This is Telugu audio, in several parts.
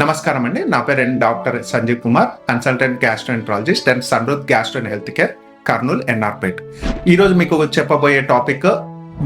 నమస్కారం అండి. నా పేరు doctor Sanjeev Kumar, consultant gastroenterologist and సన్రుత్ gastro and health care, Kurnool, NR Pet. ఈరోజు మీకు చెప్పబోయే టాపిక్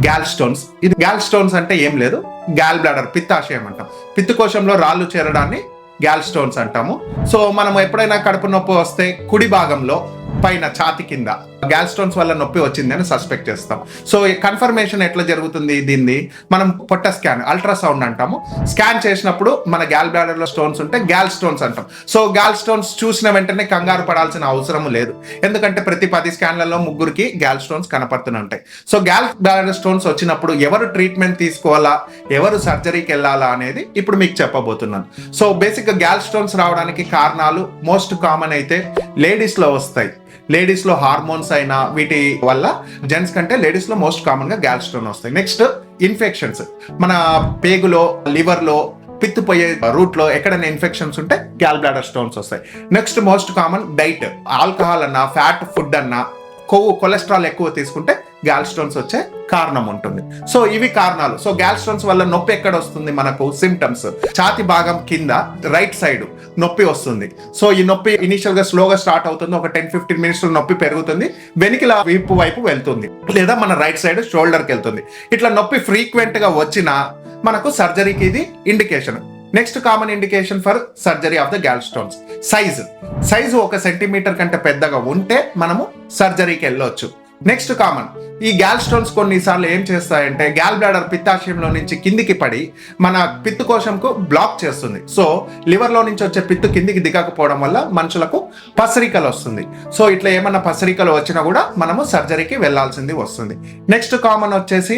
గ్యాల్ స్టోన్స్. ఇది గ్యాల్ స్టోన్స్ అంటే ఏం లేదు, గ్యాల్ బ్లాడర్, పిత్తాశయం అంటాం. పిత్తకోశంలో రాళ్ళు చేరడాన్ని గ్యాల్ స్టోన్స్ అంటాము. సో మనం ఎప్పుడైనా కడుపు నొప్పి వస్తే కుడి భాగంలో పైన ఛాతి కింద గ్యాల్ స్టోన్స్ వల్ల నొప్పి వచ్చింది అని సస్పెక్ట్ చేస్తాం. సో కన్ఫర్మేషన్ ఎట్లా జరుగుతుంది? దీన్ని మనం పొట్ట స్కాన్, అల్ట్రాసౌండ్ అంటాము. స్కాన్ చేసినప్పుడు మన గ్యాల్ బ్లాడర్ లో స్టోన్స్ ఉంటే గ్యాల్ స్టోన్స్ అంటాం. సో గ్యాల్ స్టోన్స్ చూసిన వెంటనే కంగారు పడాల్సిన అవసరం లేదు, ఎందుకంటే ప్రతి 10 స్కాన్లలో 3 గ్యాల్ స్టోన్స్ కనపడుతూనే ఉంటాయి. సో గ్యాల్ బ్లాడర్ స్టోన్స్ వచ్చినప్పుడు ఎవరు ట్రీట్మెంట్ తీసుకోవాలా, ఎవరు సర్జరీకి వెళ్ళాలా అనేది ఇప్పుడు మీకు చెప్పబోతున్నాను. సో బేసిక్ గా గ్యాల్ స్టోన్స్ రావడానికి కారణాలు మోస్ట్ కామన్ అయితే లేడీస్ లో వస్తాయి. లేడీస్ లో హార్మోన్స్ అయినా వీటి వల్ల, జెంట్స్ కంటే లేడీస్ లో మోస్ట్ కామన్ గా గ్యాల్ స్టోన్ వస్తాయి. నెక్స్ట్ ఇన్ఫెక్షన్స్, మన పేగులో, లివర్ లో, పిత్తు పోయే రూట్ లో ఎక్కడైనా ఇన్ఫెక్షన్స్ ఉంటే గ్యాల్ బ్లాడర్ స్టోన్స్ వస్తాయి. Next most common diet, alcohol అన్నా, ఫ్యాట్ ఫుడ్ అన్నా, కొవ్వు, కొలెస్ట్రాల్ ఎక్కువ తీసుకుంటే గ్యాల్ స్టోన్స్ వచ్చే కారణం ఉంటుంది. సో ఇవి కారణాలు. సో గ్యాల్ స్టోన్స్ వల్ల నొప్పి ఎక్కడ వస్తుంది? మనకు సిమ్టమ్స్ ఛాతి భాగం కింద రైట్ సైడ్ నొప్పి వస్తుంది. సో ఈ నొప్పి ఇనిషియల్ గా స్లోగా స్టార్ట్ అవుతుంది, ఒక 10-15 మినిట్స్ నొప్పి పెరుగుతుంది, వెనికిల వీపు వైపు వెళ్తుంది, లేదా మన రైట్ సైడ్ షోల్డర్కి వెళ్తుంది. ఇట్లా నొప్పి ఫ్రీక్వెంట్ గా వచ్చినా మనకు సర్జరీకి ఇది indication. Next common indication for surgery of the gall stones, size 1 centimetre కంటే పెద్దగా ఉంటే మనము సర్జరీకి వెళ్ళొచ్చు. నెక్స్ట్ కామన్, ఈ గ్యాల్ స్టోన్స్ కొన్నిసార్లు ఏం చేస్తాయంటే గ్యాల్ బ్లాడర్ పిత్తాశయంలో నుంచి కిందికి పడి మన పిత్తు కోశంకు బ్లాక్ చేస్తుంది. సో లివర్ లో నుంచి వచ్చే పిత్తు కిందికి దిగకపోవడం వల్ల మనుషులకు పసరికలు వస్తుంది. సో ఇట్లా ఏమన్నా పసరికలు వచ్చినా కూడా మనము సర్జరీకి వెళ్లాల్సింది వస్తుంది. నెక్స్ట్ కామన్ వచ్చేసి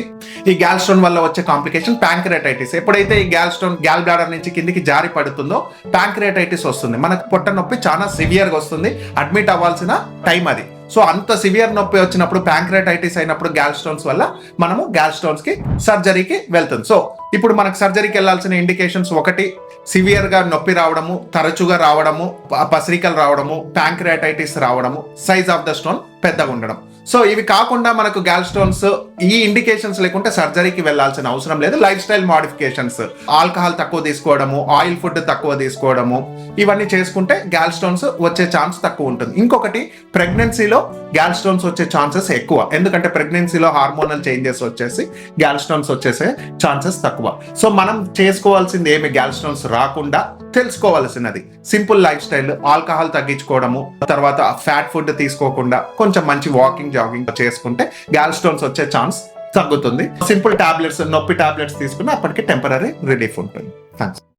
ఈ గ్యాల్ స్టోన్ వల్ల వచ్చే కాంప్లికేషన్ ప్యాంక్రియాటైటిస్. ఎప్పుడైతే ఈ గ్యాల్ స్టోన్ గ్యాల్ బ్లాడర్ నుంచి కిందికి జారి పడుతుందో ప్యాంక్రియాటైటిస్ వస్తుంది. మనకు పొట్ట నొప్పి చాలా సివియర్ గా వస్తుంది, అడ్మిట్ అవ్వాల్సిన టైం అది. సో అంత సివియర్ నొప్పి వచ్చినప్పుడు, ప్యాంక్రియాటైటిస్ అయినప్పుడు గ్యాల్ స్టోన్స్ వల్ల మనము గ్యాల్ స్టోన్స్ కి సర్జరీకి వెళ్తుంది. సో ఇప్పుడు మనకు సర్జరీకి వెళ్లాల్సిన ఇండికేషన్స్: 1, సివియర్ గా నొప్పి రావడము, తరచుగా రావడము, పసరికలు రావడము, ప్యాంక్రియాటైటిస్ రావడము, సైజ్ ఆఫ్ ద స్టోన్ పెద్దగా ఉండడం. సో ఇవి కాకుండా మనకు గ్యాల్ స్టోన్స్ ఈ ఇండికేషన్స్ లేకుంటే సర్జరీకి వెళ్లాల్సిన అవసరం లేదు. లైఫ్ స్టైల్ మోడిఫికేషన్స్, ఆల్కహాల్ తక్కువ తీసుకోవడము, ఆయిల్ ఫుడ్ తక్కువ తీసుకోవడము, ఇవన్నీ చేసుకుంటే గ్యాల్ స్టోన్స్ వచ్చే ఛాన్స్ తక్కువ ఉంటుంది. ఇంకొకటి, ప్రెగ్నెన్సీలో గ్యాల్ స్టోన్స్ వచ్చే ఛాన్సెస్ ఎక్కువ, ఎందుకంటే ప్రెగ్నెన్సీలో హార్మోనల్ చేంజెస్ వచ్చేసి గ్యాల్ స్టోన్స్ వచ్చేసే ఛాన్సెస్ తక్కువ. సో మనం చేసుకోవాల్సింది ఏమి? గ్యాల్ స్టోన్స్ రాకుండా తెలుసుకోవాల్సినది సింపుల్ లైఫ్ స్టైల్, ఆల్కహాల్ తగ్గించుకోవడము, తర్వాత ఫ్యాట్ ఫుడ్ తీసుకోకుండా కొంచెం మంచి వాకింగ్, జాగింగ్ చేసుకుంటే గ్యాల్ స్టోన్స్ వచ్చే ఛాన్స్ తగ్గుతుంది. సింపుల్ టాబ్లెట్స్, నొప్పి టాబ్లెట్స్ తీసుకుని అప్పటికి టెంపరీ రిలీఫ్ ఉంటుంది. థాంక్స్.